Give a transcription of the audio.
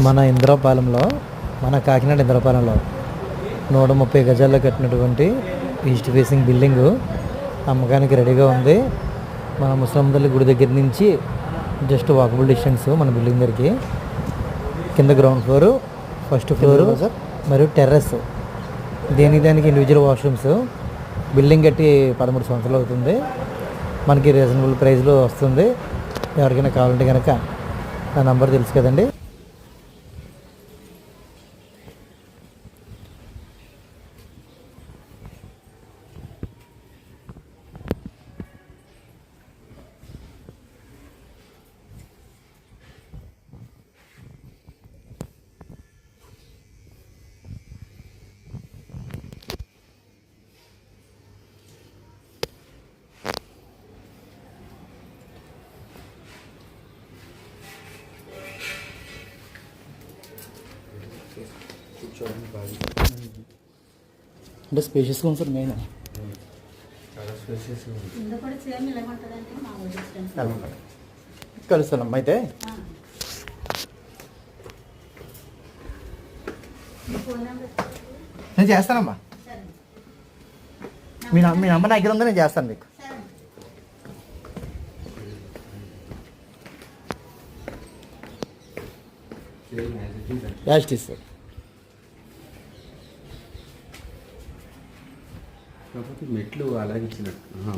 మన ఇంద్రపాలెంలో మన కాకినాడ ఇంద్రపాలెంలో 130 గజాల్లో కట్టినటువంటి ఈస్ట్ ఫేసింగ్ బిల్డింగు అమ్మకానికి రెడీగా ఉంది. మన ముస్లిం తల్లి గుడి దగ్గర నుంచి జస్ట్ వాకబుల్ డిస్టెన్స్ మన బిల్డింగ్ దగ్గరికి. కింద గ్రౌండ్ ఫ్లోరు, ఫస్ట్ ఫ్లోరు మరియు టెర్రస్, దానికి ఇండివిజువల్ వాష్రూమ్స్. బిల్డింగ్ కట్టి 13 సంవత్సరాలు అవుతుంది. మనకి రీజనబుల్ ప్రైస్లో వస్తుంది. ఎవరికైనా కావాలంటే కనుక నా నంబర్ తెలుసు కదండి. అంటే స్పేషియస్గా ఉంది సార్. మెయిన్ చాలా స్పేషియస్గా ఉంది. కలుస్తానమ్మా. అయితే నేను చేస్తానమ్మా. మీ నంబర్ నా దగ్గర ఉందా? నేను చేస్తాను మీకు. యాస్టీస్ సార్. కాకపోతే మెట్లు అలాగే ఇచ్చినట్టు